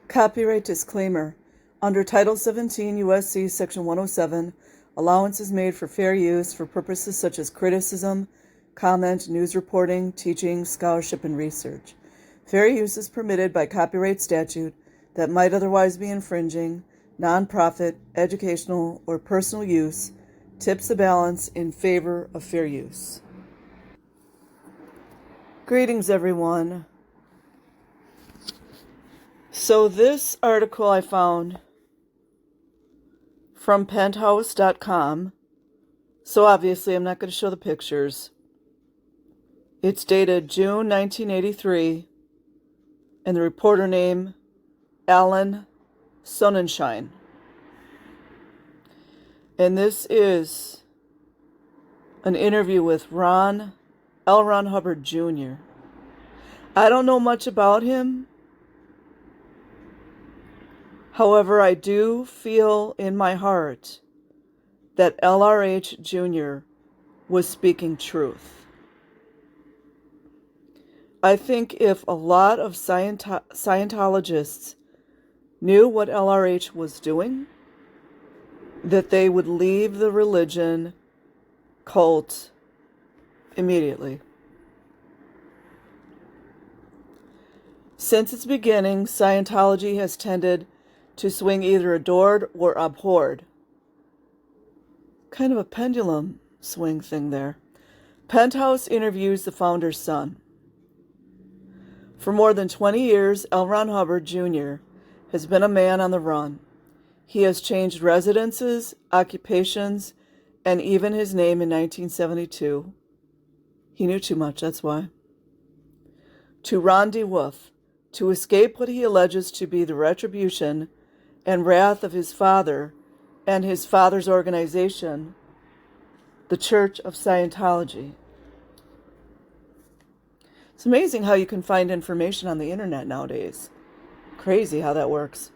Copyright disclaimer. Under Title 17 U.S.C. Section 107, allowance is made for fair use for purposes such as criticism, comment, news reporting, teaching, scholarship, and research. Fair use is permitted by copyright statute that might otherwise be infringing. Nonprofit, educational, or personal use tips the balance in favor of fair use. Greetings, everyone. So this article I found from penthouse.com. So obviously I'm not going to show the pictures. It's dated June 1983, and the reporter name Alan Sonnenschein. And this is an interview with Rom Hubbard Jr. I don't know much about him. However, I do feel in my heart that LRH Jr. was speaking truth. I think if a lot of Scientologists knew what LRH was doing, that they would leave the religion cult immediately. Since its beginning, Scientology has tended to swing either adored or abhorred. Kind of a pendulum swing thing there. Penthouse interviews the founder's son. For more than 20 years, L. Ron Hubbard Jr. has been a man on the run. He has changed residences, occupations, and even his name in 1972. He knew too much, that's why. To Ron D. Wolf, to escape what he alleges to be the retribution and wrath of his father and his father's organization, the Church of Scientology. It's amazing how you can find information on the internet nowadays. Crazy how that works.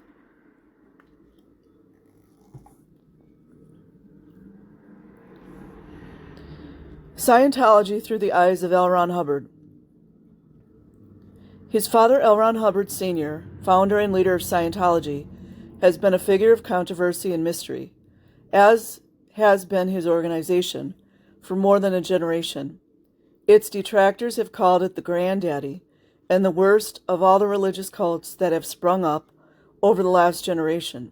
Scientology through the eyes of L. Ron Hubbard. His father, L. Ron Hubbard Sr., founder and leader of Scientology, has been a figure of controversy and mystery, as has been his organization, for more than a generation. Its detractors have called it the granddaddy and the worst of all the religious cults that have sprung up over the last generation.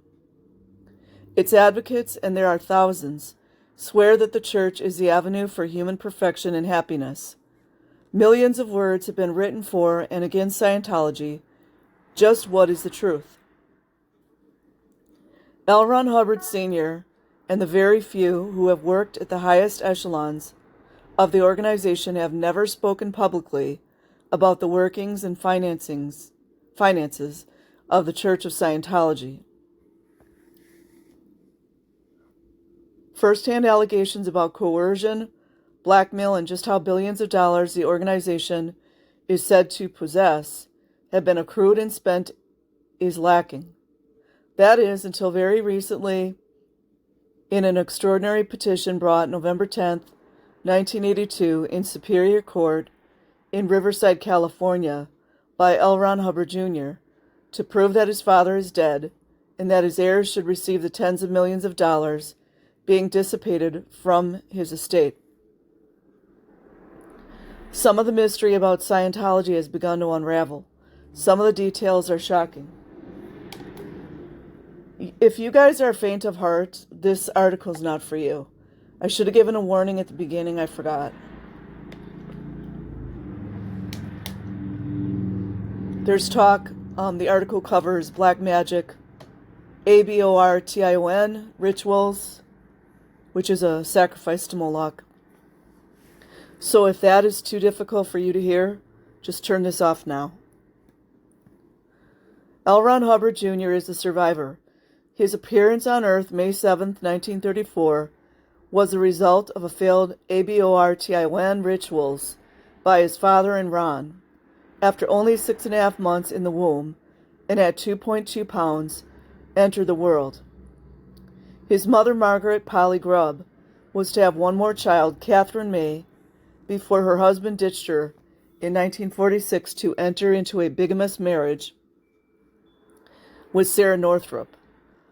Its advocates, and there are thousands, swear that the church is the avenue for human perfection and happiness. Millions of words have been written for and against Scientology. Just what is the truth? L. Ron Hubbard Sr. and the very few who have worked at the highest echelons of the organization have never spoken publicly about the workings and finances of the Church of Scientology. First-hand allegations about coercion, blackmail, and just how billions of dollars the organization is said to possess have been accrued and spent is lacking. That is, until very recently, in an extraordinary petition brought November 10th, 1982, in Superior Court in Riverside, California, by L. Ron Hubbard Jr., to prove that his father is dead and that his heirs should receive the tens of millions of dollars being dissipated from his estate. Some of the mystery about Scientology has begun to unravel. Some of the details are shocking. If you guys are faint of heart, this article is not for you. I should have given a warning at the beginning. I forgot. There's talk. The article covers black magic, abortion, rituals, which is a sacrifice to Moloch. So if that is too difficult for you to hear, just turn this off now. L. Ron Hubbard Jr. is a survivor. His appearance on Earth, May 7, 1934, was the result of a failed abortion rituals by his father and Ron. After only 6.5 months in the womb, and at 2.2 pounds, entered the world. His mother, Margaret Polly Grubb, was to have one more child, Catherine May, before her husband ditched her in 1946 to enter into a bigamous marriage with Sarah Northrup.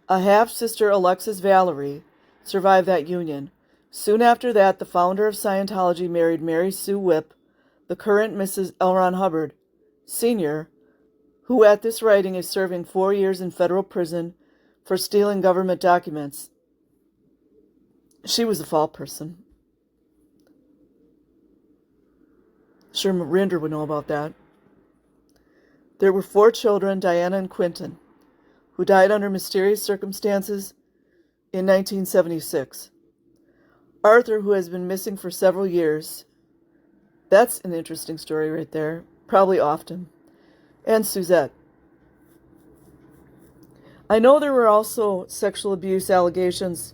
A half-sister, Alexis Valerie, survived that union. Soon after that, the founder of Scientology married Mary Sue Whipp, the current Mrs. L. Ron Hubbard Sr., who at this writing is serving 4 years in federal prison for stealing government documents. She was a fall person. Sure, Rinder would know about that. There were 4 children, Diana and Quentin, who died under mysterious circumstances in 1976. Arthur, who has been missing for several years. That's an interesting story right there. Probably often. And Suzette. I know there were also sexual abuse allegations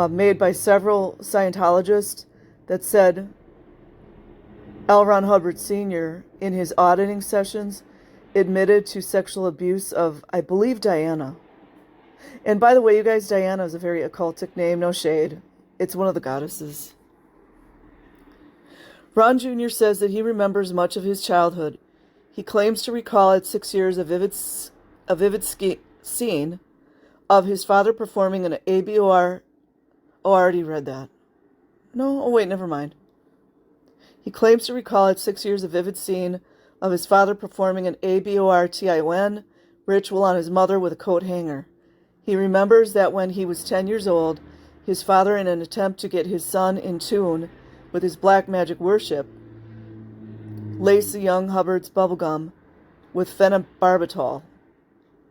made by several Scientologists that said L. Ron Hubbard Sr., in his auditing sessions, admitted to sexual abuse of, I believe, Diana. And by the way, you guys, Diana is a very occultic name, no shade. It's one of the goddesses. Ron Jr. says that he remembers much of his childhood. He claims to recall at 6 years a vivid scene of his father performing an ABOR. Oh, I already read that. No, oh wait, never mind. He claims to recall at 6 years a vivid scene of his father performing an ABORTION ritual on his mother with a coat hanger. He remembers that when he was 10 years old, his father, in an attempt to get his son in tune with his black magic worship, laced the young Hubbard's bubblegum with phenobarbital.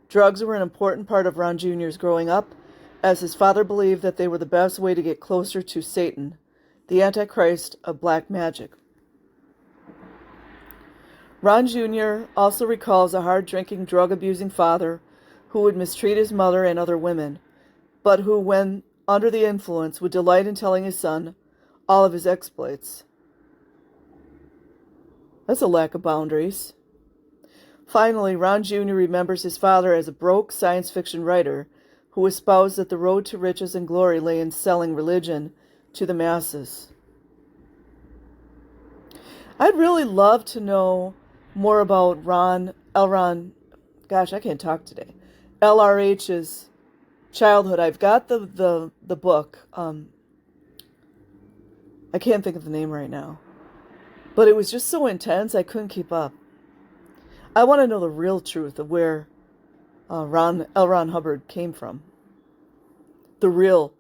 Drugs were an important part of Ron Jr.'s growing up, as his father believed that they were the best way to get closer to Satan, the Antichrist of black magic. Ron Jr. also recalls a hard-drinking, drug-abusing father who would mistreat his mother and other women, but who, when under the influence, would delight in telling his son all of his exploits. That's a lack of boundaries. Finally, Ron Jr. remembers his father as a broke science fiction writer who espoused that the road to riches and glory lay in selling religion to the masses. I'd really love to know more about LRH's childhood. I've got the book. I can't think of the name right now. But it was just so intense, I couldn't keep up. I want to know the real truth of where L. Ron Hubbard came from. The real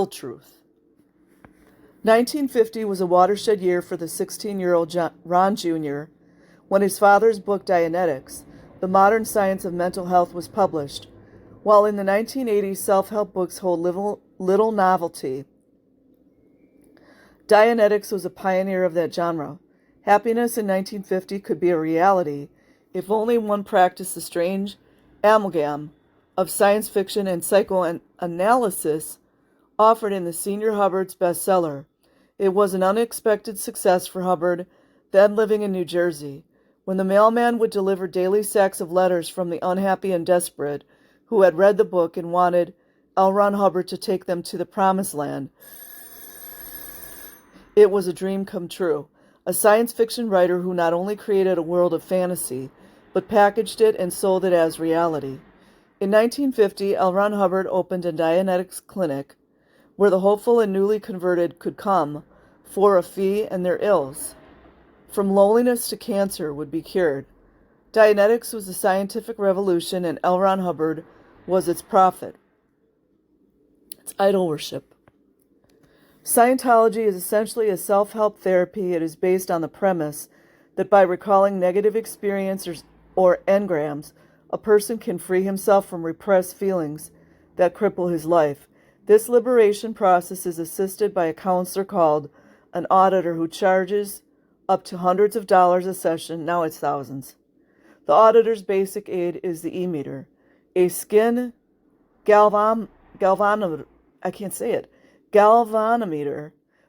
truth. 1950 was a watershed year for the 16-year-old Ron Jr. when his father's book Dianetics, The Modern Science of Mental Health, was published. While in the 1980s self-help books hold little novelty, Dianetics was a pioneer of that genre. Happiness in 1950 could be a reality if only one practiced the strange amalgam of science fiction and psychoanalysis offered in the Senior Hubbard's bestseller. It was an unexpected success for Hubbard, then living in New Jersey. When the mailman would deliver daily sacks of letters from the unhappy and desperate who had read the book and wanted L. Ron Hubbard to take them to the promised land, it was a dream come true. A science fiction writer who not only created a world of fantasy, but packaged it and sold it as reality. In 1950, L. Ron Hubbard opened a Dianetics clinic where the hopeful and newly converted could come for a fee and their ills, from loneliness to cancer, would be cured. Dianetics was a scientific revolution, and L. Ron Hubbard was its prophet. It's idol worship. Scientology is essentially a self-help therapy. It is based on the premise that by recalling negative experiences or engrams, a person can free himself from repressed feelings that cripple his life. This liberation process is assisted by a counselor called an auditor who charges up to hundreds of dollars a session. Now it's thousands. The auditor's basic aid is the e-meter, a skin galvanometer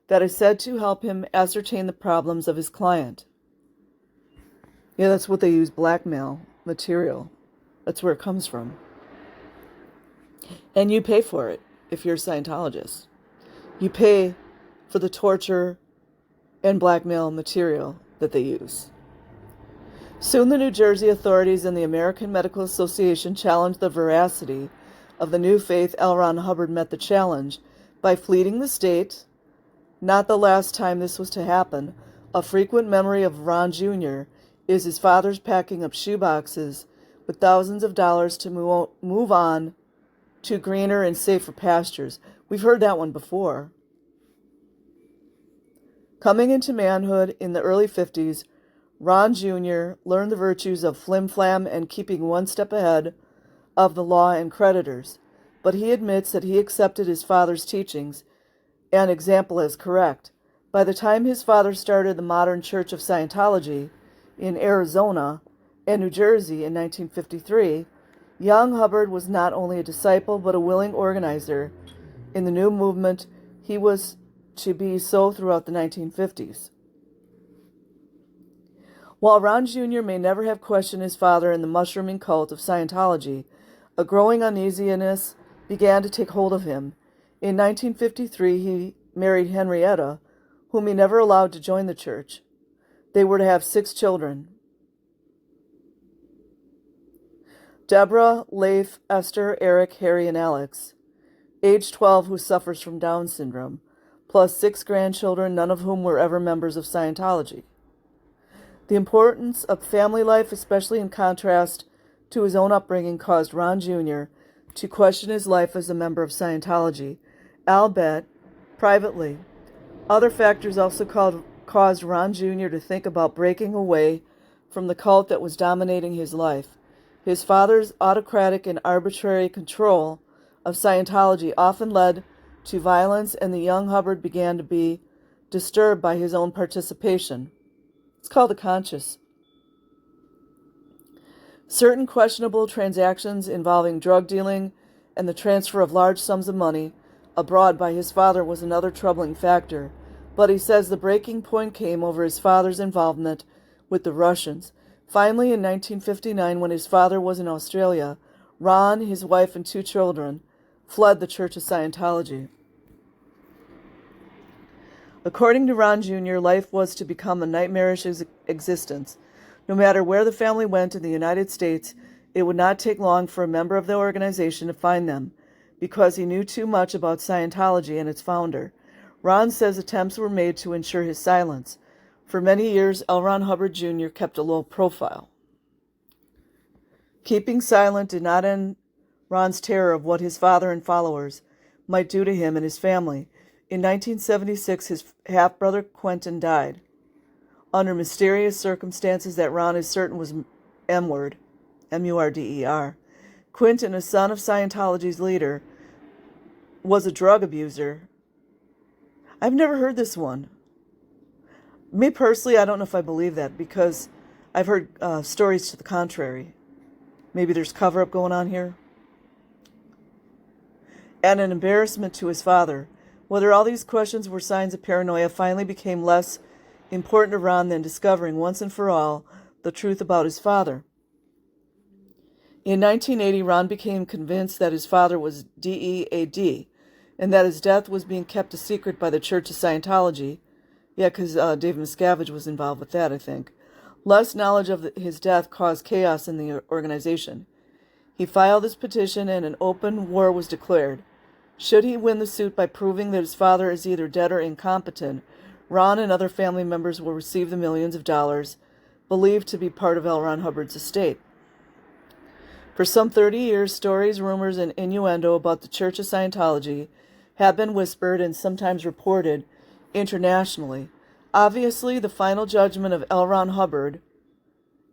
that is said to help him ascertain the problems of his client. Yeah, that's what they use, blackmail material. That's where it comes from. And you pay for it if you're a Scientologist. You pay for the torture and blackmail material that they use. Soon the New Jersey authorities and the American Medical Association challenged the veracity of the new faith. L. Ron Hubbard met the challenge by fleeing the state. Not the last time this was to happen. A frequent memory of Ron Jr. is his father's packing up shoeboxes with thousands of dollars to move on to greener and safer pastures. We've heard that one before. Coming into manhood in the early 50s, Ron Jr. learned the virtues of flim-flam and keeping one step ahead of the law and creditors, but he admits that he accepted his father's teachings and example as correct. By the time his father started the modern Church of Scientology in Arizona and New Jersey in 1953, young Hubbard was not only a disciple but a willing organizer in the new movement. He was to be so throughout the 1950s. While Ron Jr. may never have questioned his father in the mushrooming cult of Scientology, a growing uneasiness began to take hold of him. In 1953, he married Henrietta, whom he never allowed to join the church. They were to have 6 children: Deborah, Leif, Esther, Eric, Harry, and Alex, age 12, who suffers from Down syndrome, plus 6 grandchildren, none of whom were ever members of Scientology. The importance of family life, especially in contrast to his own upbringing, caused Ron Jr. to question his life as a member of Scientology, albeit privately. Other factors also caused Ron Jr. to think about breaking away from the cult that was dominating his life. His father's autocratic and arbitrary control of Scientology often led to violence, and the young Hubbard began to be disturbed by his own participation. It's called the conscience. Certain questionable transactions involving drug dealing and the transfer of large sums of money abroad by his father was another troubling factor, but he says the breaking point came over his father's involvement with the Russians. Finally, in 1959, when his father was in Australia, Ron, his wife, and 2 children fled the Church of Scientology. According to Ron Jr., life was to become a nightmarish existence. No matter where the family went in the United States, it would not take long for a member of the organization to find them, because he knew too much about Scientology and its founder. Ron says attempts were made to ensure his silence. For many years, L. Ron Hubbard Jr. kept a low profile. Keeping silent did not end Ron's terror of what his father and followers might do to him and his family. In 1976, his half-brother Quentin died under mysterious circumstances that Ron is certain was M-word, M-U-R-D-E-R. Quentin, a son of Scientology's leader, was a drug abuser. I've never heard this one. Me personally, I don't know if I believe that, because I've heard stories to the contrary. Maybe there's cover-up going on here. And an embarrassment to his father. Whether all these questions were signs of paranoia finally became less important to Ron than discovering once and for all the truth about his father. In 1980, Ron became convinced that his father was DEAD and that his death was being kept a secret by the Church of Scientology. Yeah, because David Miscavige was involved with that, I think. Less knowledge of his death caused chaos in the organization. He filed his petition and an open war was declared. Should he win the suit by proving that his father is either dead or incompetent, Ron and other family members will receive the millions of dollars believed to be part of L. Ron Hubbard's estate. For some 30 years, stories, rumors, and innuendo about the Church of Scientology have been whispered and sometimes reported internationally. Obviously, the final judgment of L. Ron Hubbard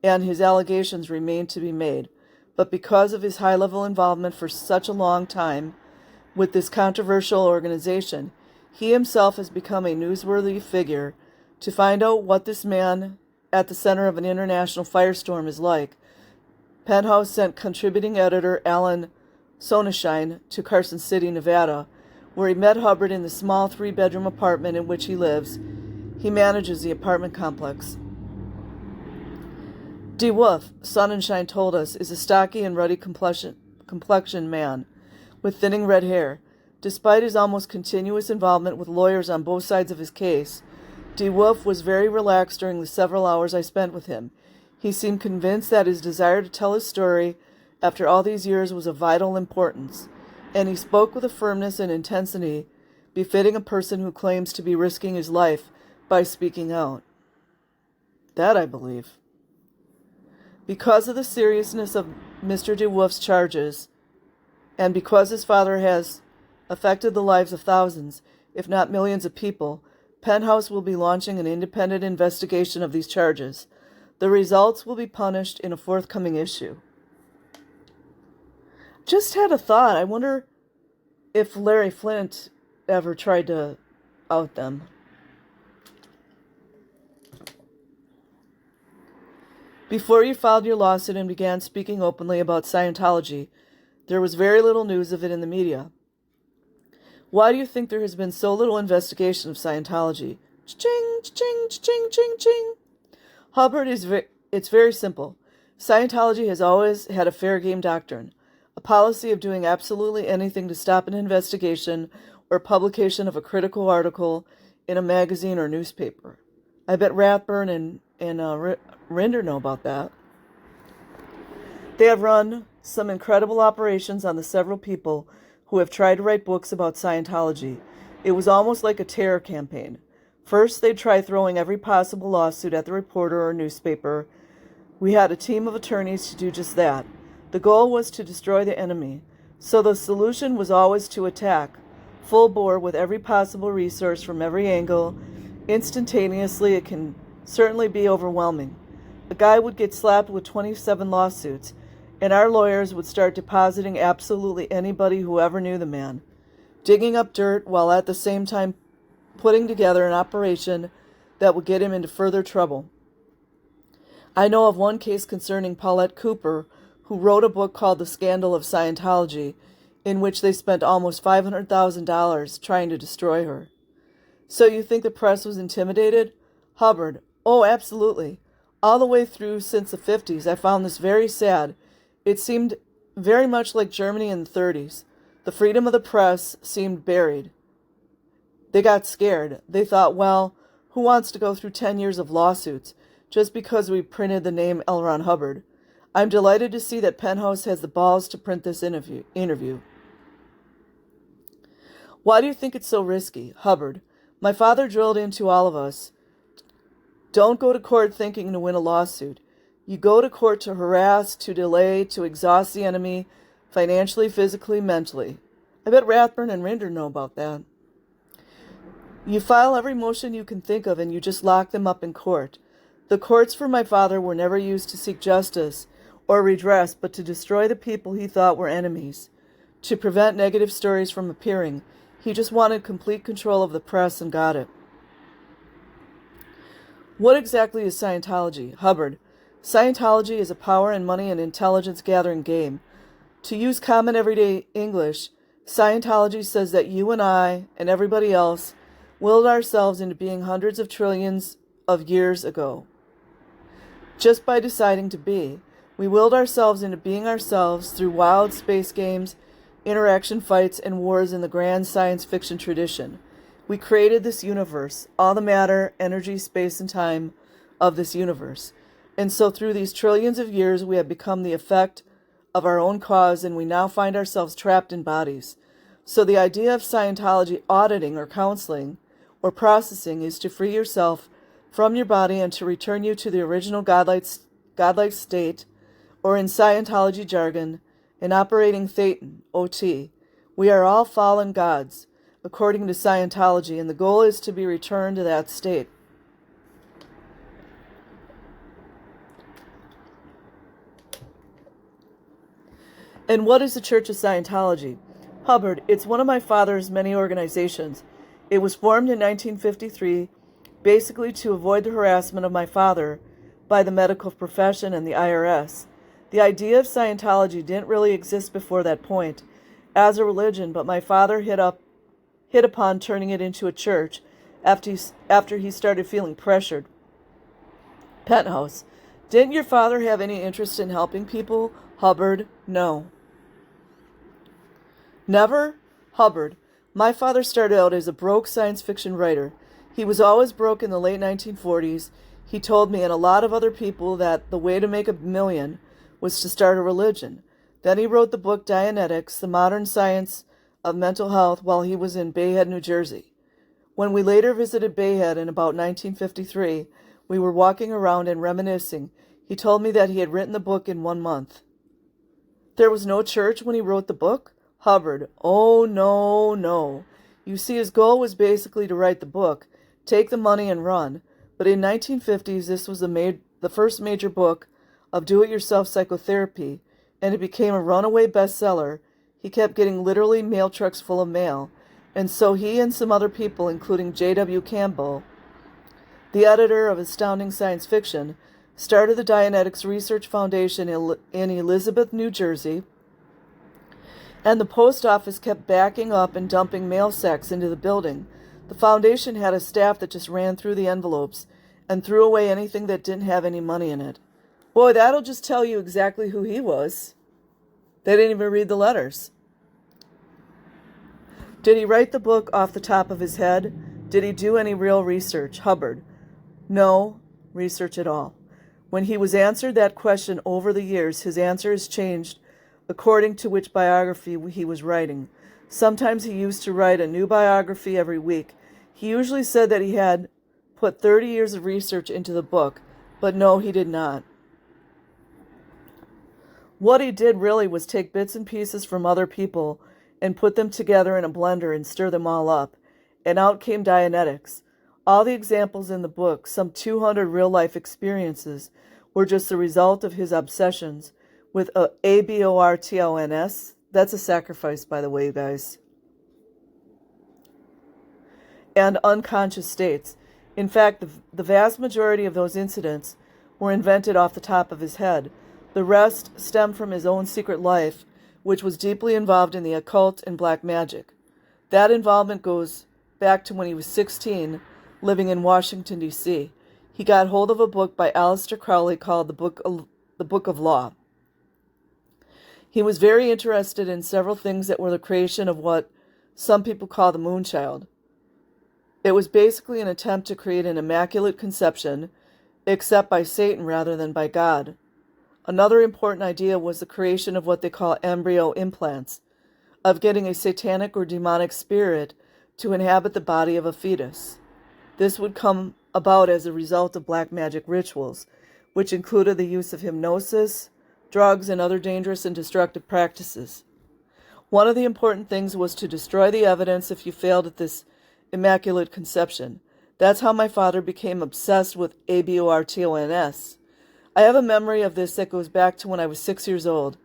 and his allegations remain to be made, but because of his high-level involvement for such a long time with this controversial organization, he himself has become a newsworthy figure. To find out what this man at the center of an international firestorm is like, Penthouse sent contributing editor Alan Sonnenschein to Carson City, Nevada, where he met Hubbard in the small 3-bedroom apartment in which he lives. He manages the apartment complex. D. Wolf, Sonnenschein told us, is a stocky and ruddy complexion man with thinning red hair. Despite his almost continuous involvement with lawyers on both sides of his case, D. Wolf was very relaxed during the several hours I spent with him. He seemed convinced that his desire to tell his story after all these years was of vital importance, and he spoke with a firmness and intensity befitting a person who claims to be risking his life by speaking out. That I believe. Because of the seriousness of Mr. DeWolf's charges, and because his father has affected the lives of thousands, if not millions of people, Penthouse will be launching an independent investigation of these charges. The results will be published in a forthcoming issue. Just had a thought. I wonder if Larry Flint ever tried to out them. Before you filed your lawsuit and began speaking openly about Scientology, there was very little news of it in the media. Why do you think there has been so little investigation of Scientology? Ching, ching, ching, ching, ching. Hubbard, it's very simple. Scientology has always had a fair game doctrine, a policy of doing absolutely anything to stop an investigation or publication of a critical article in a magazine or newspaper. I bet Rathburn and Rinder know about that. They have run some incredible operations on the several people who have tried to write books about Scientology. It was almost like a terror campaign. First, they'd try throwing every possible lawsuit at the reporter or newspaper. We had a team of attorneys to do just that. The goal was to destroy the enemy, so the solution was always to attack, full bore with every possible resource from every angle. Instantaneously, it can certainly be overwhelming. A guy would get slapped with 27 lawsuits, and our lawyers would start depositing absolutely anybody who ever knew the man, digging up dirt while at the same time putting together an operation that would get him into further trouble. I know of one case concerning Paulette Cooper, who wrote a book called The Scandal of Scientology, in which they spent almost $500,000 trying to destroy her. So you think the press was intimidated? Hubbard: oh, absolutely. All the way through since the 50s, I found this very sad. It seemed very much like Germany in the 30s. The freedom of the press seemed buried. They got scared. They thought, well, who wants to go through 10 years of lawsuits just because we printed the name L. Ron Hubbard? I'm delighted to see that Penthouse has the balls to print this interview. Why do you think it's so risky? Hubbard: my father drilled into all of us. Don't go to court thinking to win a lawsuit. You go to court to harass, to delay, to exhaust the enemy, financially, physically, mentally. I bet Rathburn and Rinder know about that. You file every motion you can think of and you just lock them up in court. The courts for my father were never used to seek justice or redress, but to destroy the people he thought were enemies, to prevent negative stories from appearing. He just wanted complete control of the press and got it. What exactly is Scientology? Hubbard: Scientology is a power and money and intelligence gathering game. To use common everyday English, Scientology says that you and I and everybody else willed ourselves into being hundreds of trillions of years ago. Just by deciding to be, we willed ourselves into being ourselves through wild space games, interaction fights, and wars in the grand science fiction tradition. We created this universe, all the matter, energy, space, and time of this universe. And so through these trillions of years, we have become the effect of our own cause, and we now find ourselves trapped in bodies. So the idea of Scientology auditing or counseling or processing is to free yourself from your body and to return you to the original godlike state, or in Scientology jargon, an operating thetan, OT. We are all fallen gods, according to Scientology, and the goal is to be returned to that state. And what is the Church of Scientology? Hubbard: it's one of my father's many organizations. It was formed in 1953, basically to avoid the harassment of my father by the medical profession and the IRS. The idea of Scientology didn't really exist before that point as a religion, but my father hit upon turning it into a church after he started feeling pressured. Penthouse: didn't your father have any interest in helping people? Hubbard: no. Never? Hubbard: my father started out as a broke science fiction writer. He was always broke in the late 1940s. He told me and a lot of other people that the way to make $1 million was to start a religion. Then he wrote the book Dianetics, The Modern Science of Mental Health, while he was in Bayhead, New Jersey. When we later visited Bayhead in about 1953, we were walking around and reminiscing. He told me that he had written the book in 1 month. There was no church when he wrote the book? Hubbard: oh, no. You see, his goal was basically to write the book, take the money and run. But in 1950s, this was the first major book of do-it-yourself psychotherapy, and it became a runaway bestseller. He kept getting literally mail trucks full of mail, and so he and some other people, including J.W. Campbell, the editor of Astounding Science Fiction, started the Dianetics Research Foundation in Elizabeth, New Jersey, and the post office kept backing up and dumping mail sacks into the building. The foundation had a staff that just ran through the envelopes and threw away anything that didn't have any money in it. Boy, that'll just tell you exactly who he was. They didn't even read the letters. Did he write the book off the top of his head? Did he do any real research? Hubbard: no research at all. When he was answered that question over the years, his answer has changed according to which biography he was writing. Sometimes he used to write a new biography every week. He usually said that he had put 30 years of research into the book, but no, he did not. What he did really was take bits and pieces from other people and put them together in a blender and stir them all up, and out came Dianetics. All the examples in the book, some 200 real-life experiences, were just the result of his obsessions with abortons. That's a sacrifice, by the way, guys. And unconscious states. In fact, the vast majority of those incidents were invented off the top of his head. The rest stemmed from his own secret life, which was deeply involved in the occult and black magic. That involvement goes back to when he was 16, living in Washington, D.C. He got hold of a book by Aleister Crowley called The Book of Law. He was very interested in several things that were the creation of what some people call the Moonchild. It was basically an attempt to create an immaculate conception, except by Satan rather than by God. Another important idea was the creation of what they call embryo implants, of getting a satanic or demonic spirit to inhabit the body of a fetus. This would come about as a result of black magic rituals, which included the use of hypnosis, drugs, and other dangerous and destructive practices. One of the important things was to destroy the evidence if you failed at this immaculate conception. That's how my father became obsessed with abortons. I have a memory of this that goes back to when I was 6 years old.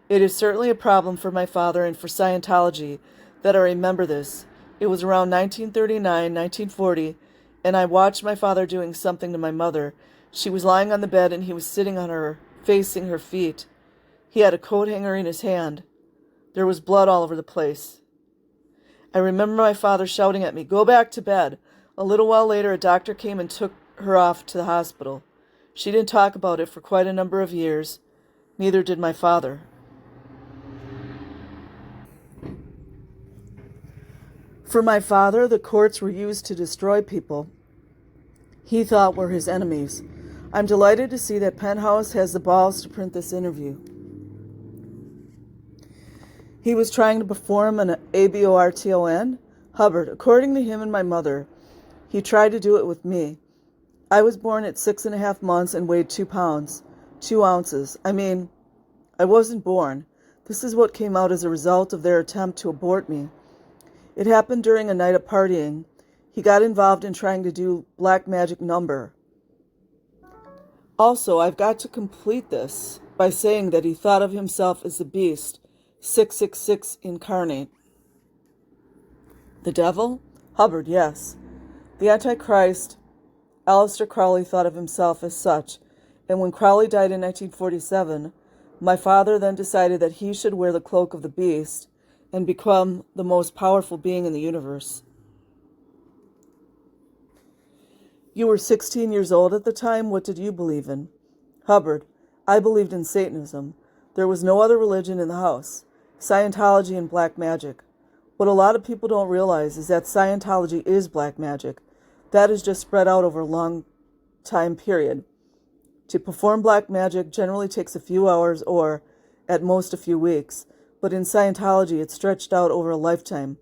It is certainly a problem for my father and for Scientology that I remember this. It was around 1939, 1940, and I watched my father doing something to my mother. She was lying on the bed and he was sitting on her, facing her feet. He had a coat hanger in his hand. There was blood all over the place. I remember my father shouting at me, "Go back to bed." A little while later, a doctor came and took her off to the hospital. She didn't talk about it for quite a number of years. Neither did my father. For my father, the courts were used to destroy people he thought were his enemies. I'm delighted to see that Penthouse has the balls to print this interview. He was trying to perform an aborton? Hubbard: according to him and my mother, he tried to do it with me. I was born at 6.5 months and weighed 2 pounds, 2 ounces. I wasn't born. This is what came out as a result of their attempt to abort me. It happened during a night of partying. He got involved in trying to do black magic number. Also, I've got to complete this by saying that he thought of himself as the beast, 666 incarnate. The devil? Hubbard: yes. The Antichrist. Aleister Crowley thought of himself as such, and when Crowley died in 1947, my father then decided that he should wear the cloak of the beast and become the most powerful being in the universe. You were 16 years old at the time. What did you believe in? Hubbard: I believed in Satanism. There was no other religion in the house. Scientology and black magic. What a lot of people don't realize is that Scientology is black magic. That is just spread out over a long time period. To perform black magic generally takes a few hours or, at most, a few weeks, but in Scientology it's stretched out over a lifetime,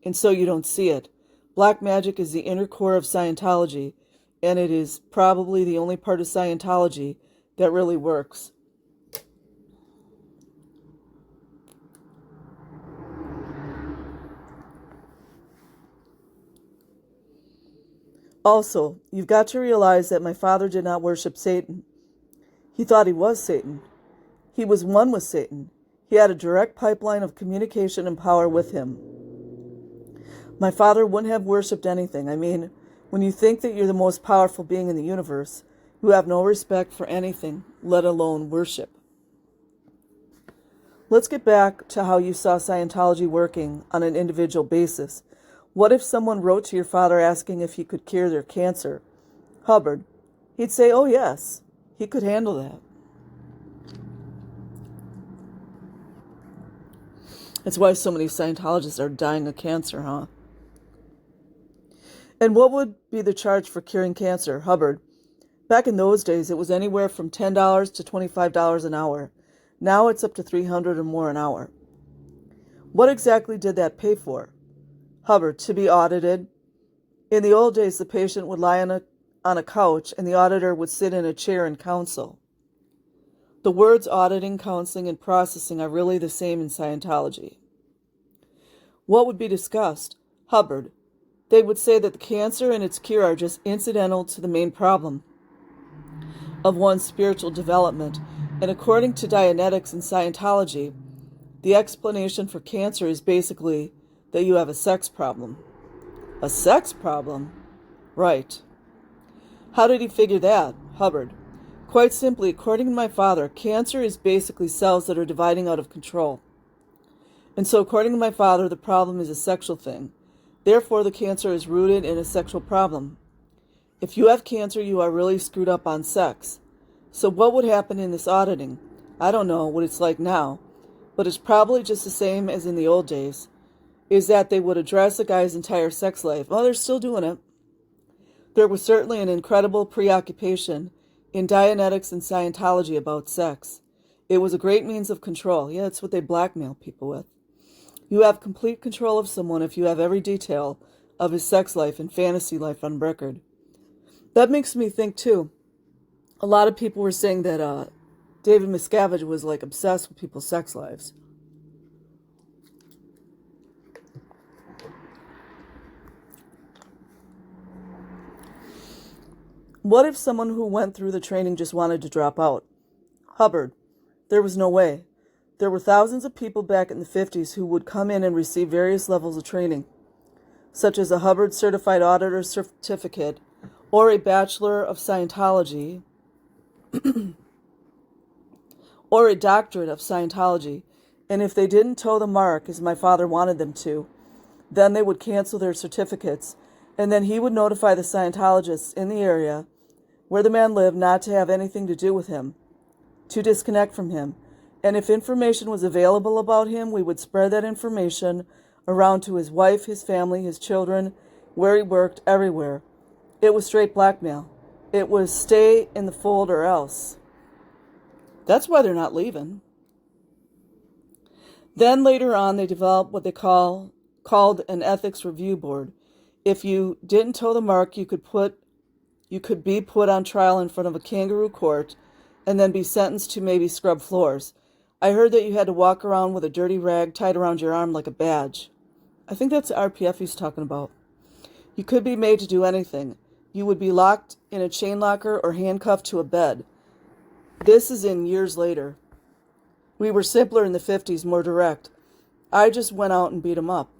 and so you don't see it. Black magic is the inner core of Scientology, and it is probably the only part of Scientology that really works. Also, you've got to realize that my father did not worship Satan. He thought he was Satan. He was one with Satan. He had a direct pipeline of communication and power with him. My father wouldn't have worshipped anything. I mean, when you think that you're the most powerful being in the universe, you have no respect for anything, let alone worship. Let's get back to how you saw Scientology working on an individual basis. What if someone wrote to your father asking if he could cure their cancer? Hubbard. He'd say, oh yes, he could handle that. That's why so many Scientologists are dying of cancer, huh? And what would be the charge for curing cancer? Hubbard. Back in those days, it was anywhere from $10 to $25 an hour. Now it's up to $300 or more an hour. What exactly did that pay for? Hubbard. To be audited. In the old days, the patient would lie on a couch and the auditor would sit in a chair and counsel. The words auditing, counseling, and processing are really the same in Scientology. What would be discussed? Hubbard. They would say that the cancer and its cure are just incidental to the main problem of one's spiritual development, and according to Dianetics and Scientology, the explanation for cancer is basically that you have a sex problem. A sex problem? Right. How did he figure that? Hubbard. Quite simply, according to my father, cancer is basically cells that are dividing out of control. And so according to my father, the problem is a sexual thing. Therefore, the cancer is rooted in a sexual problem. If you have cancer, you are really screwed up on sex. So what would happen in this auditing? I don't know what it's like now, but it's probably just the same as in the old days, is that they would address a guy's entire sex life. Well, they're still doing it. There was certainly an incredible preoccupation in Dianetics and Scientology about sex. It was a great means of control. Yeah, that's what they blackmail people with. You have complete control of someone if you have every detail of his sex life and fantasy life on record. That makes me think, too. A lot of people were saying that David Miscavige was like obsessed with people's sex lives. What if someone who went through the training just wanted to drop out? Hubbard. There was no way. There were thousands of people back in the 50s who would come in and receive various levels of training, such as a Hubbard Certified Auditor Certificate or a Bachelor of Scientology or a Doctorate of Scientology, and if they didn't toe the mark, as my father wanted them to, then they would cancel their certificates, and then he would notify the Scientologists in the area where the man lived not to have anything to do with him, to disconnect from him. And if information was available about him, we would spread that information around to his wife, his family, his children, where he worked, everywhere. It was straight blackmail. It was stay in the fold or else. That's why they're not leaving. Then later on, they developed what they called an ethics review board. If you didn't toe the mark, you could be put on trial in front of a kangaroo court and then be sentenced to maybe scrub floors. I heard that you had to walk around with a dirty rag tied around your arm like a badge. I think that's the RPF he's talking about. You could be made to do anything. You would be locked in a chain locker or handcuffed to a bed. This is in years later. We were simpler in the 50s, more direct. I just went out and beat him up.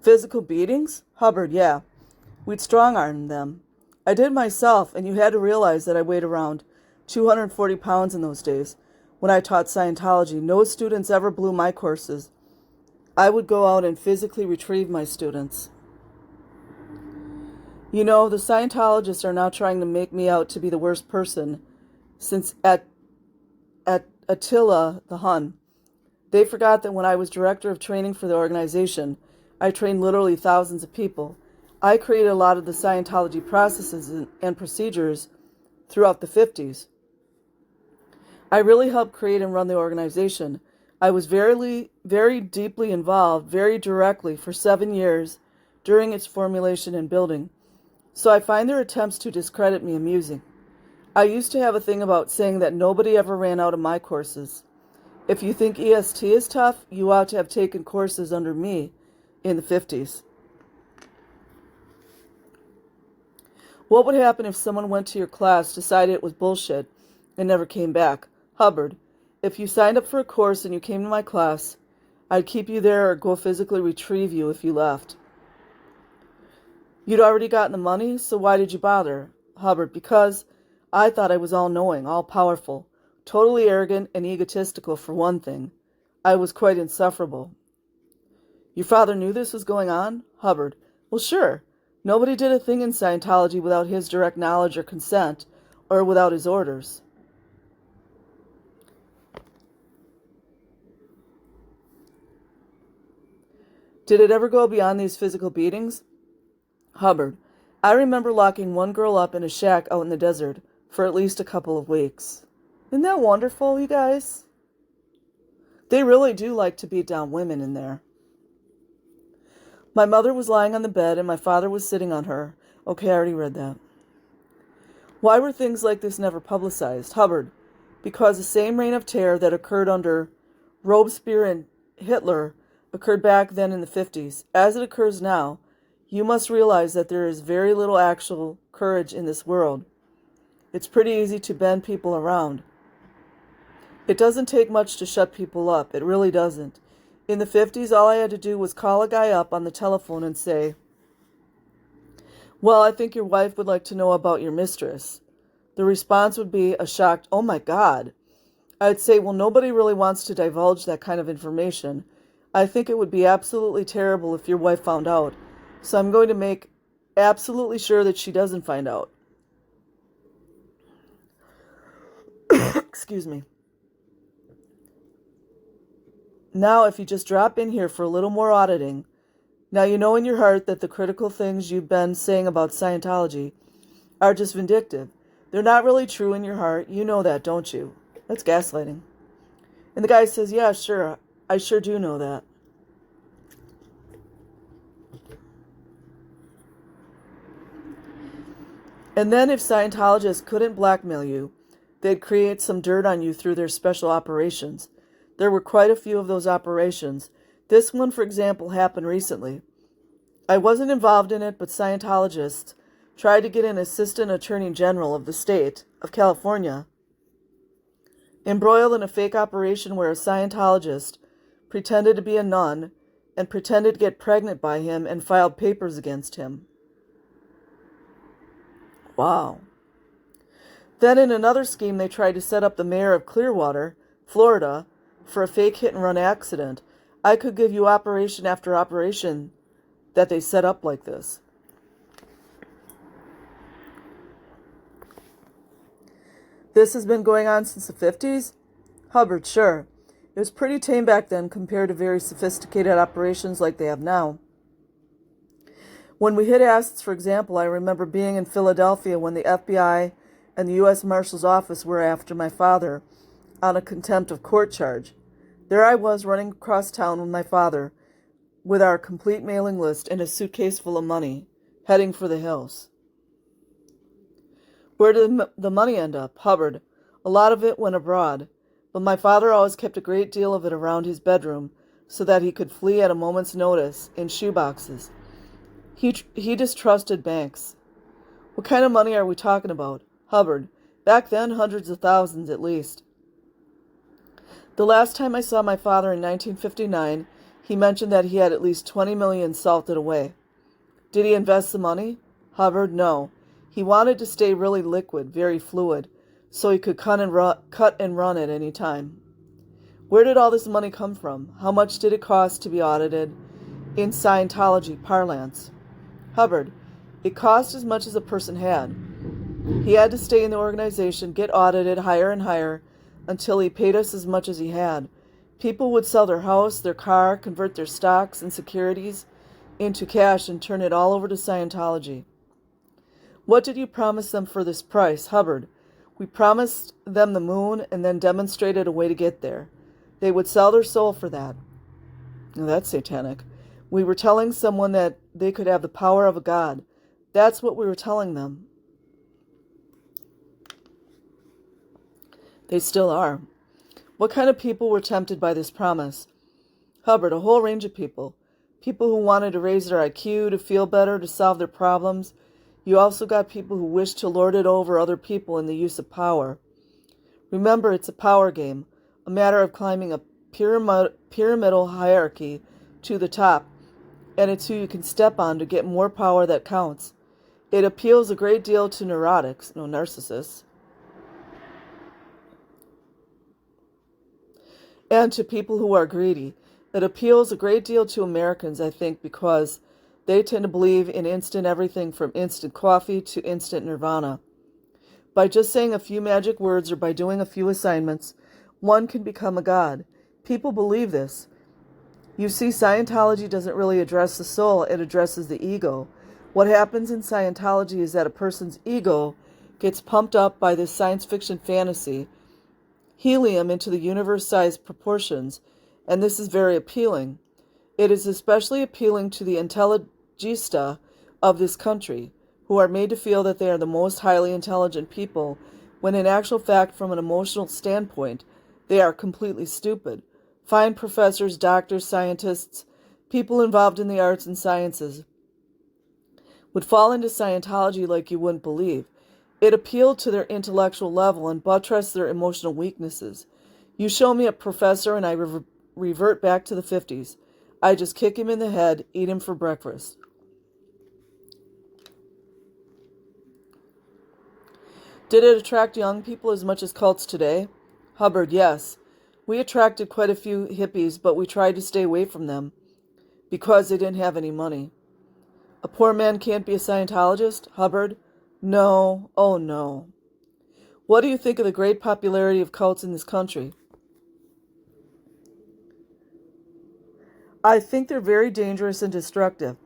Physical beatings? Hubbard, yeah. We'd strong-arm them. I did myself, and you had to realize that I weighed around 240 pounds in those days. When I taught Scientology, no students ever blew my courses. I would go out and physically retrieve my students. You know, the Scientologists are now trying to make me out to be the worst person since at Attila the Hun. They forgot that when I was director of training for the organization, I trained literally thousands of people. I created a lot of the Scientology processes and procedures throughout the 50s. I really helped create and run the organization. I was very deeply involved, very directly, for 7 years during its formulation and building. So I find their attempts to discredit me amusing. I used to have a thing about saying that nobody ever ran out of my courses. If you think EST is tough, you ought to have taken courses under me in the 50s. What would happen if someone went to your class, decided it was bullshit, and never came back? Hubbard, if you signed up for a course and you came to my class, I'd keep you there or go physically retrieve you if you left. You'd already gotten the money, so why did you bother? Hubbard, because I thought I was all-knowing, all-powerful, totally arrogant and egotistical for one thing. I was quite insufferable. Your father knew this was going on? Hubbard, well, sure. Nobody did a thing in Scientology without his direct knowledge or consent, or without his orders. Did it ever go beyond these physical beatings? Hubbard, I remember locking one girl up in a shack out in the desert for at least a couple of weeks. Isn't that wonderful, you guys? They really do like to beat down women in there. My mother was lying on the bed and my father was sitting on her. Okay, I already read that. Why were things like this never publicized? Hubbard, because the same reign of terror that occurred under Robespierre and Hitler occurred back then in the 50s. As it occurs now, you must realize that there is very little actual courage in this world. It's pretty easy to bend people around. It doesn't take much to shut people up. It really doesn't. In the 50s, all I had to do was call a guy up on the telephone and say, well, I think your wife would like to know about your mistress. The response would be a shocked, oh my God. I'd say, well, nobody really wants to divulge that kind of information. I think it would be absolutely terrible if your wife found out. So I'm going to make absolutely sure that she doesn't find out. Excuse me. Now, if you just drop in here for a little more auditing, now you know in your heart that the critical things you've been saying about Scientology are just vindictive. They're not really true in your heart. You know that, don't you? That's gaslighting. And the guy says, yeah, sure. I sure do know that. And then if Scientologists couldn't blackmail you, they'd create some dirt on you through their special operations. There were quite a few of those operations. This one, for example, happened recently. I wasn't involved in it, but Scientologists tried to get an assistant attorney general of the state of California embroiled in a fake operation where a Scientologist pretended to be a nun and pretended to get pregnant by him and filed papers against him. Wow. Then in another scheme, they tried to set up the mayor of Clearwater, Florida, for a fake hit-and-run accident. I could give you operation after operation that they set up like this. This has been going on since the 50s? Hubbard, sure. It was pretty tame back then compared to very sophisticated operations like they have now. When we hit assets, for example, I remember being in Philadelphia when the FBI and the U.S. Marshal's Office were after my father on a contempt of court charge. There I was running across town with my father with our complete mailing list and a suitcase full of money, heading for the hills. Where did the money end up? Hubbard. A lot of it went abroad, but my father always kept a great deal of it around his bedroom so that he could flee at a moment's notice in shoeboxes. He distrusted banks. What kind of money are we talking about? Hubbard. Back then, hundreds of thousands at least. The last time I saw my father in 1959, he mentioned that he had at least 20 million salted away. Did he invest the money? Hubbard, no. He wanted to stay really liquid, very fluid, so he could cut and run at any time. Where did all this money come from? How much did it cost to be audited in Scientology parlance? Hubbard, it cost as much as a person had. He had to stay in the organization, get audited higher and higher, until he paid us as much as he had. People would sell their house, their car, convert their stocks and securities into cash and turn it all over to Scientology. What did you promise them for this price, Hubbard? We promised them the moon and then demonstrated a way to get there. They would sell their soul for that. Now, that's satanic. We were telling someone that they could have the power of a god. That's what we were telling them. They still are. What kind of people were tempted by this promise? Hubbard, a whole range of people. People who wanted to raise their IQ, to feel better, to solve their problems. You also got people who wished to lord it over other people in the use of power. Remember, it's a power game, a matter of climbing a pyramidal hierarchy to the top, and it's who you can step on to get more power that counts. It appeals a great deal to narcissists, and to people who are greedy. It appeals a great deal to Americans, I think, because they tend to believe in instant everything from instant coffee to instant nirvana. By just saying a few magic words or by doing a few assignments, one can become a god. People believe this. You see, Scientology doesn't really address the soul, it addresses the ego. What happens in Scientology is that a person's ego gets pumped up by this science fiction fantasy, helium into the universe-sized proportions, and this is very appealing. It is especially appealing to the intelligista of this country, who are made to feel that they are the most highly intelligent people, when in actual fact, from an emotional standpoint, they are completely stupid. Fine professors, doctors, scientists, people involved in the arts and sciences would fall into Scientology like you wouldn't believe. It appealed to their intellectual level and buttressed their emotional weaknesses. You show me a professor and I revert back to the 50s. I just kick him in the head, eat him for breakfast. Did it attract young people as much as cults today? Hubbard, yes. We attracted quite a few hippies, but we tried to stay away from them because they didn't have any money. A poor man can't be a Scientologist? Hubbard, no. Oh, no. What do you think of the great popularity of cults in this country? I think they're very dangerous and destructive.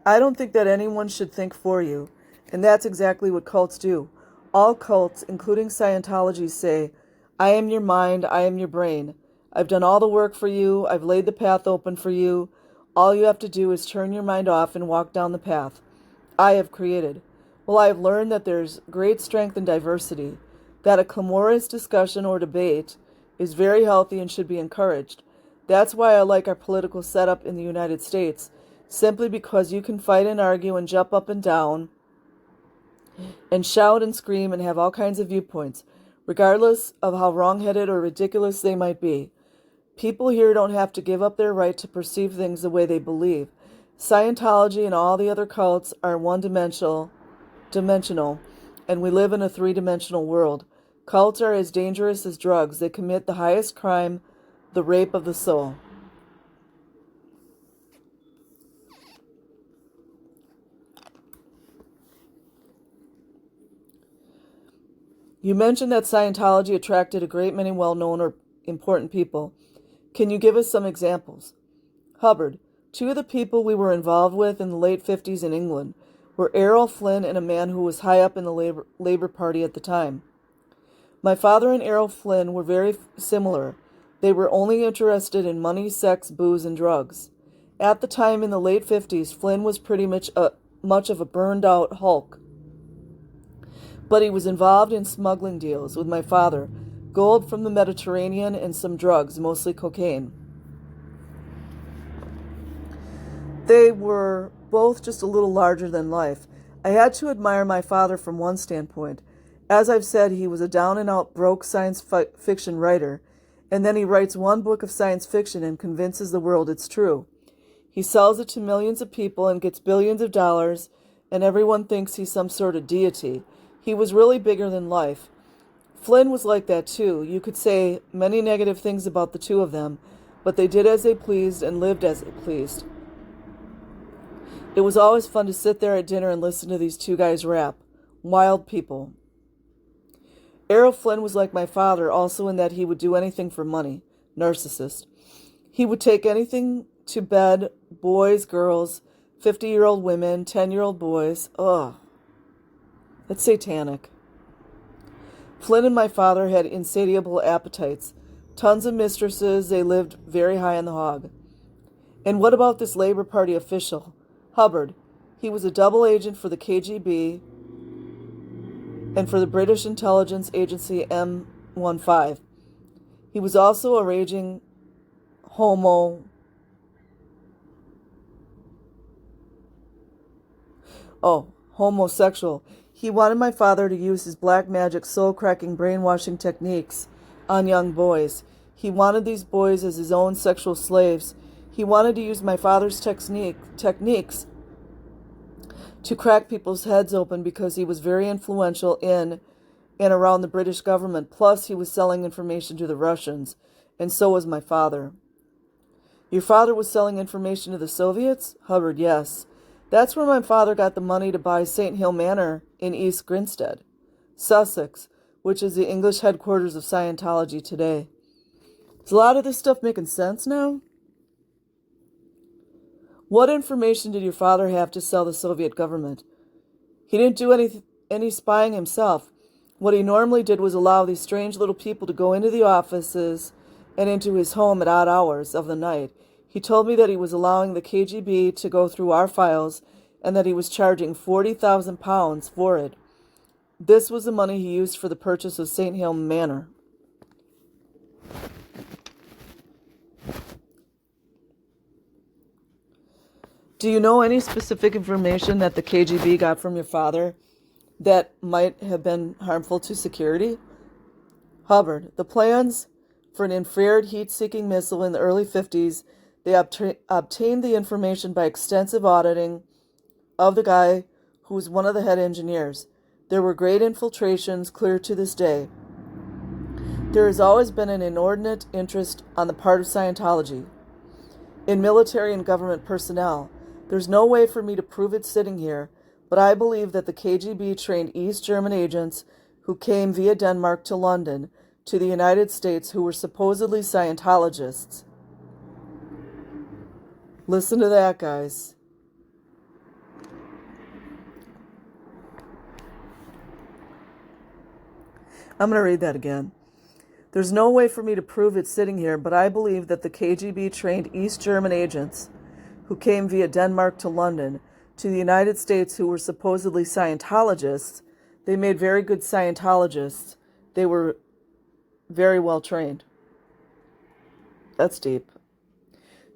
I don't think that anyone should think for you, and that's exactly what cults do. All cults, including Scientology, say, I am your mind, I am your brain. I've done all the work for you, I've laid the path open for you. All you have to do is turn your mind off and walk down the path I have created. Well, I have learned that there's great strength in diversity, that a clamorous discussion or debate is very healthy and should be encouraged. That's why I like our political setup in the United States, simply because you can fight and argue and jump up and down and shout and scream and have all kinds of viewpoints, regardless of how wrong-headed or ridiculous they might be. People here don't have to give up their right to perceive things the way they believe. Scientology and all the other cults are one-dimensional, and we live in a three-dimensional world. Cults are as dangerous as drugs. They commit the highest crime, the rape of the soul. You mentioned that Scientology attracted a great many well-known or important people. Can you give us some examples? Hubbard, two of the people we were involved with in the late 50s in England were Errol Flynn and a man who was high up in the Labour Party at the time. My father and Errol Flynn were very similar. They were only interested in money, sex, booze, and drugs. At the time in the late 50s, Flynn was pretty much of a burned-out hulk. But he was involved in smuggling deals with my father, gold from the Mediterranean and some drugs, mostly cocaine. They were both just a little larger than life. I had to admire my father from one standpoint. As I've said, he was a down-and-out broke science fiction writer, and then he writes one book of science fiction and convinces the world it's true. He sells it to millions of people and gets billions of dollars, and everyone thinks he's some sort of deity. He was really bigger than life. Flynn was like that too. You could say many negative things about the two of them, but they did as they pleased and lived as they pleased. It was always fun to sit there at dinner and listen to these two guys rap. Wild people. Errol Flynn was like my father, also in that he would do anything for money. Narcissist. He would take anything to bed, boys, girls, 50-year-old women, 10-year-old boys. Ugh. That's satanic. Flynn and my father had insatiable appetites. Tons of mistresses. They lived very high on the hog. And what about this Labor Party official, Hubbard? He was a double agent for the KGB and for the British intelligence agency M15. He was also a raging homosexual. He wanted my father to use his black magic, soul-cracking, brainwashing techniques on young boys. He wanted these boys as his own sexual slaves. He wanted to use my father's techniques to crack people's heads open because he was very influential in and around the British government. Plus, he was selling information to the Russians, and so was my father. Your father was selling information to the Soviets? Hubbard, yes. That's where my father got the money to buy St. Hill Manor in East Grinstead, Sussex, which is the English headquarters of Scientology today. Is a lot of this stuff making sense now? What information did your father have to sell the Soviet government? He didn't do any spying himself. What he normally did was allow these strange little people to go into the offices and into his home at odd hours of the night. He told me that he was allowing the KGB to go through our files and that he was charging £40,000 for it. This was the money he used for the purchase of St. Hill Manor. Do you know any specific information that the KGB got from your father that might have been harmful to security? Hubbard, the plans for an infrared heat-seeking missile in the early 50s, they obtained the information by extensive auditing of the guy who was one of the head engineers. There were great infiltrations clear to this day. There has always been an inordinate interest on the part of Scientology in military and government personnel. There's no way for me to prove it sitting here, but I believe that the KGB trained East German agents who came via Denmark to London to the United States who were supposedly Scientologists. Listen to that, guys. I'm going to read that again. There's no way for me to prove it sitting here, but I believe that the KGB trained East German agents who came via Denmark to London to the United States who were supposedly Scientologists. They made very good Scientologists. They were very well trained. That's deep.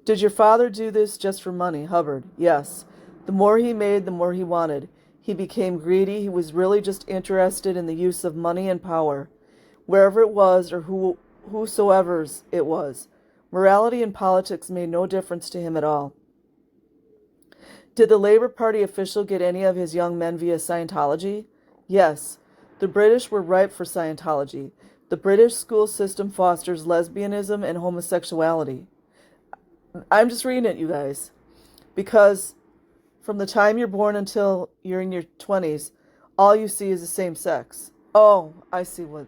Did your father do this just for money, Hubbard? Yes. The more he made, the more he wanted. He became greedy. He was really just interested in the use of money and power, wherever it was or whosoever it was. Morality and politics made no difference to him at all. Did the Labor Party official get any of his young men via Scientology? Yes. The British were ripe for Scientology. The British school system fosters lesbianism and homosexuality. I'm just reading it, you guys, because from the time you're born until you're in your 20s, all you see is the same sex. Oh, I see what.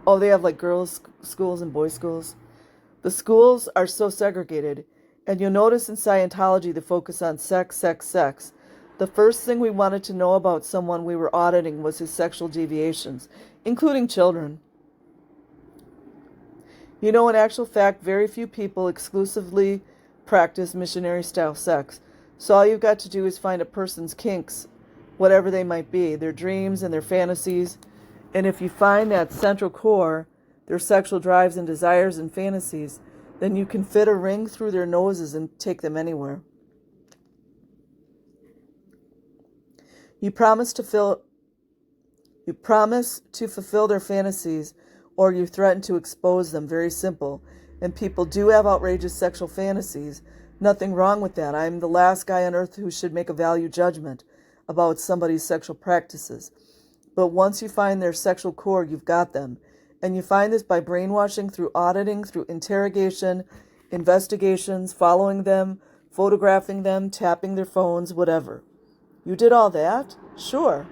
Oh, they have like girls' schools and boys' schools. The schools are so segregated, and you'll notice in Scientology the focus on sex, sex, sex. The first thing we wanted to know about someone we were auditing was his sexual deviations, including children. You know, in actual fact, very few people exclusively practice missionary-style sex. So all you've got to do is find a person's kinks, whatever they might be, their dreams and their fantasies. And if you find that central core, their sexual drives and desires and fantasies, then you can fit a ring through their noses and take them anywhere. You promise to fulfill their fantasies, or you threaten to expose them. Very simple. And people do have outrageous sexual fantasies. Nothing wrong with that. I'm the last guy on earth who should make a value judgment about somebody's sexual practices. But once you find their sexual core, you've got them. And you find this by brainwashing, through auditing, through interrogation, investigations, following them, photographing them, tapping their phones, whatever. You did all that? Sure.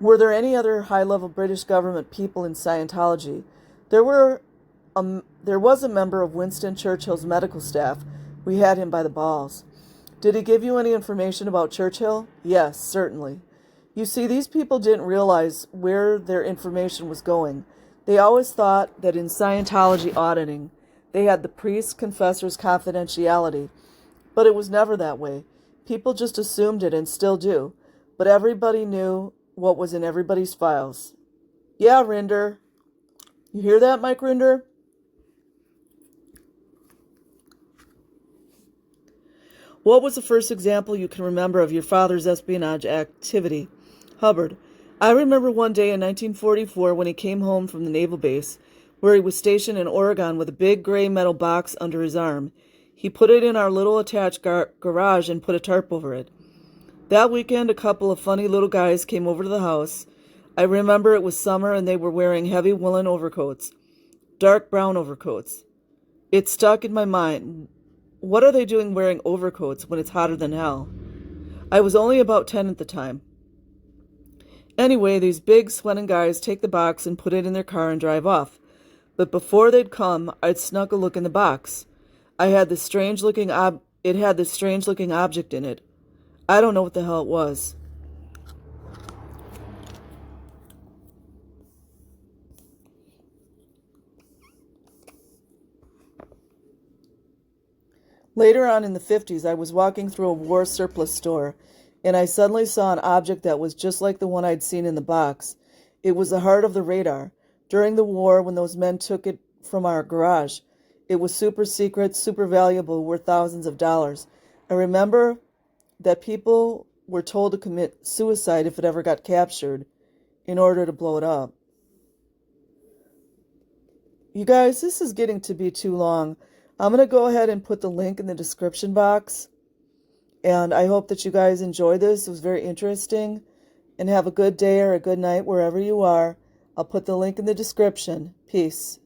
Were there any other high-level British government people in Scientology? There was a member of Winston Churchill's medical staff, We had him by the balls. Did he give you any information about Churchill? Yes, certainly. You see, these people didn't realize where their information was going. They always thought that in Scientology auditing, they had the priest confessor's confidentiality. But it was never that way. People just assumed it and still do. But everybody knew what was in everybody's files. Yeah, Rinder. You hear that, Mike Rinder? What was the first example you can remember of your father's espionage activity? Hubbard. I remember one day in 1944 when he came home from the naval base, where he was stationed in Oregon with a big gray metal box under his arm. He put it in our little attached garage and put a tarp over it. That weekend, a couple of funny little guys came over to the house. I remember it was summer and they were wearing heavy woolen overcoats, dark brown overcoats. It stuck in my mind. What are they doing wearing overcoats when it's hotter than hell? I was only about 10 at the time. Anyway, these big, sweating guys take the box and put it in their car and drive off. But before they'd come, I'd snuck a look in the box. It had this strange-looking object in it. I don't know what the hell it was. Later on in the 50s, I was walking through a war surplus store, and I suddenly saw an object that was just like the one I'd seen in the box. It was the heart of the radar. During the war, when those men took it from our garage, it was super secret, super valuable, worth thousands of dollars. I remember that people were told to commit suicide if it ever got captured in order to blow it up. You guys, this is getting to be too long. I'm going to go ahead and put the link in the description box. And I hope that you guys enjoy this. It was very interesting. And have a good day or a good night wherever you are. I'll put the link in the description. Peace.